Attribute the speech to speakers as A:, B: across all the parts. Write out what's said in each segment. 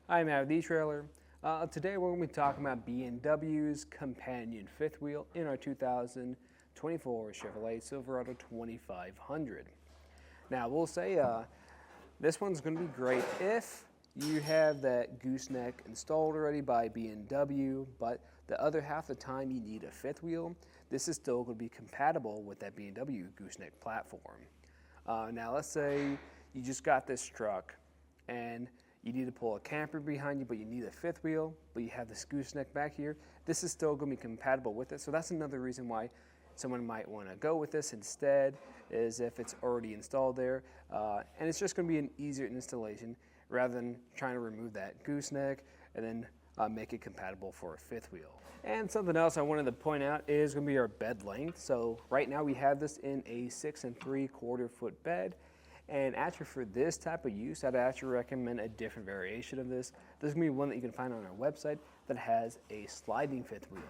A: I'm Matt with Etrailer. Today we're going to be talking about B&W's Companion fifth wheel in our 2024 Chevrolet Silverado 2500. Now we'll say this one's going to be great if you have that gooseneck installed already by B&W, but the other half of the time you need a fifth wheel. This is still going to be compatible with that B&W gooseneck platform. Now let's say you just got this truck and you need to pull a camper behind you, but you need a fifth wheel, but you have this gooseneck back here. This is still going to be compatible with it. So that's another reason why someone might want to go with this instead, is if it's already installed there. And it's just going to be an easier installation rather than trying to remove that gooseneck and then make it compatible for a fifth wheel. And something else I wanted to point out is going to be our bed length. So right now we have this in a 6 3/4 foot bed. And actually for this type of use, I'd actually recommend a different variation of this. This is going to be one that you can find on our website that has a sliding fifth wheel.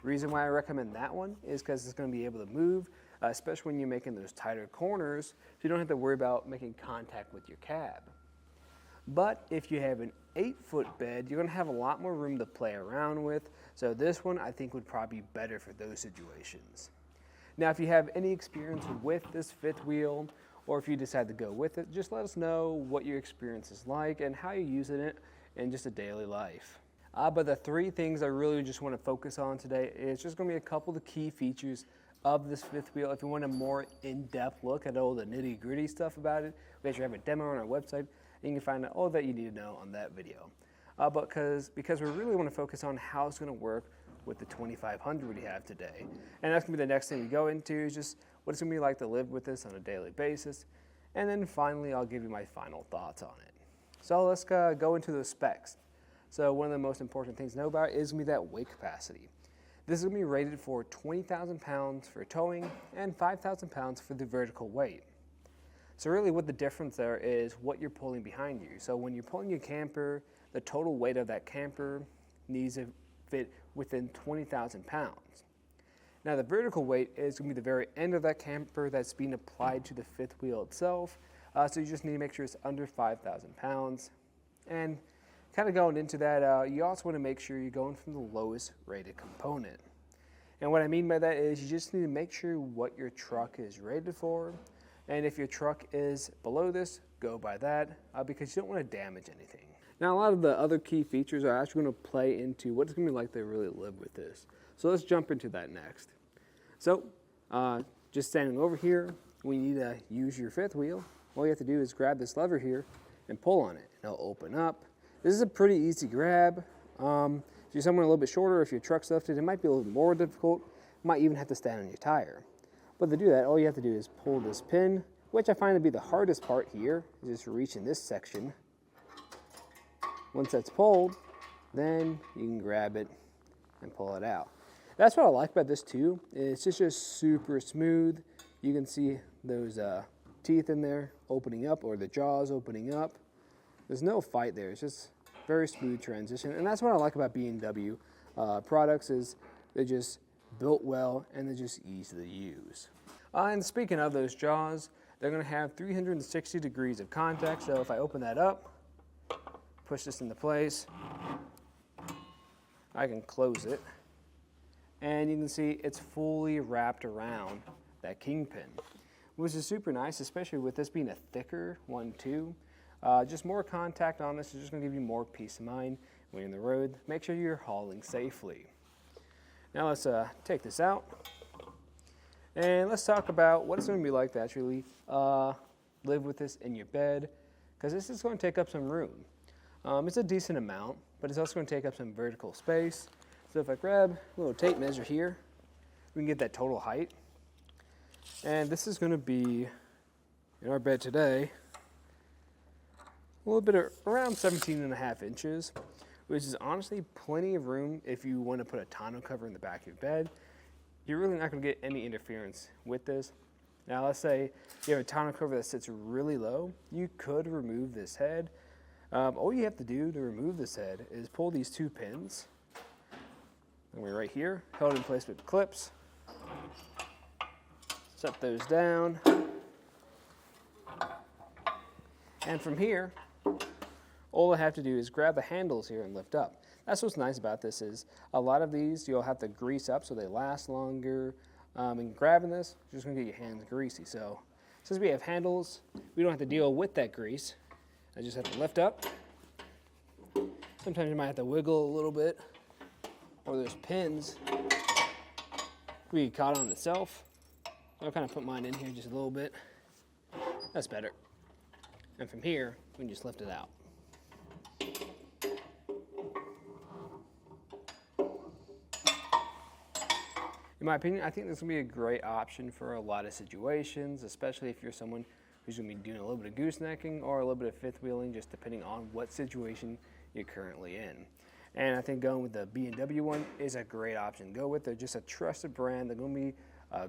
A: The reason why I recommend that one is because it's going to be able to move, especially when you're making those tighter corners, so you don't have to worry about making contact with your cab. But if you have an 8-foot bed, you're going to have a lot more room to play around with. So this one I think would probably be better for those situations. Now if you have any experience with this fifth wheel, or if you decide to go with it, just let us know what your experience is like and how you're using it in just a daily life. But the three things I really just want to focus on today is just going to be a couple of the key features of this fifth wheel. If you want a more in-depth look at all the nitty-gritty stuff about it, we actually have a demo on our website, and you can find out all that you need to know on that video. But because we really want to focus on how it's going to work with the 2500 we have today. And that's going to be the next thing we go into, is just what it's going to be like to live with this on a daily basis. And then finally, I'll give you my final thoughts on it. So let's go into the specs. So one of the most important things to know about is going to be that weight capacity. This is going to be rated for 20,000 pounds for towing and 5,000 pounds for the vertical weight. So really what the difference there is what you're pulling behind you. So when you're pulling your camper, the total weight of that camper needs to fit within 20,000 pounds. Now the vertical weight is going to be the very end of that camper that's being applied to the fifth wheel itself. So you just need to make sure it's under 5,000 pounds. And kind of going into that, you also want to make sure you're going from the lowest rated component. And what I mean by that is you just need to make sure what your truck is rated for. And if your truck is below this, go by that because you don't want to damage anything. Now a lot of the other key features are actually going to play into what it's going to be like to really live with this. So let's jump into that next. So just standing over here, when you need to use your fifth wheel, all you have to do is grab this lever here and pull on it. And it'll open up. This is a pretty easy grab. If you're someone a little bit shorter, if your truck's lifted, it might be a little more difficult. You might even have to stand on your tire. But to do that, all you have to do is pull this pin, which I find to be the hardest part here, is just reach in this section. Once that's pulled, then you can grab it and pull it out. That's what I like about this too. It's just super smooth. You can see those teeth in there opening up, or the jaws opening up. There's no fight there. It's just very smooth transition. And that's what I like about B&W products, is they're just built well and they're just easy to use. And speaking of those jaws, they're going to have 360 degrees of contact. So if I open that up, push this into place, I can close it, and you can see it's fully wrapped around that kingpin, which is super nice, especially with this being a thicker one too. Just more contact on this is just going to give you more peace of mind when you're on the road. Make sure you're hauling safely. Now let's take this out, and let's talk about what it's going to be like to actually live with this in your bed, because this is going to take up some room. It's a decent amount, but it's also going to take up some vertical space. So if I grab a little tape measure here, we can get that total height. And this is going to be, in our bed today, a little bit around 17.5 inches, which is honestly plenty of room if you want to put a tonneau cover in the back of your bed. You're really not going to get any interference with this. Now let's say you have a tonneau cover that sits really low. You could remove this head. All you have to do to remove this head is pull these two pins, and we're right here, held in place with clips. Set those down, and from here, all I have to do is grab the handles here and lift up. That's what's nice about this is a lot of these you'll have to grease up so they last longer. And grabbing this, you're just gonna get your hands greasy. So since we have handles, we don't have to deal with that grease. I just have to lift up. Sometimes you might have to wiggle a little bit, or there's pins. We get caught on itself. I'll kind of put mine in here just a little bit. That's better. And from here, we can just lift it out. In my opinion, I think this will be a great option for a lot of situations, especially if you're someone who's going to be doing a little bit of goosenecking or a little bit of fifth wheeling, just depending on what situation you're currently in. And I think going with the B&W one is a great option to go with. They're just a trusted brand. They're going to be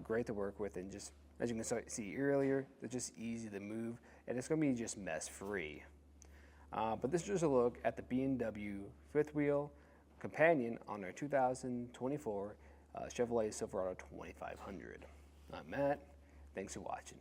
A: great to work with, and just as you can see earlier, they're just easy to move, and it's going to be just mess-free. But this is just a look at the B&W fifth wheel companion on our 2024 Chevrolet Silverado 2500. I'm Matt. Thanks for watching.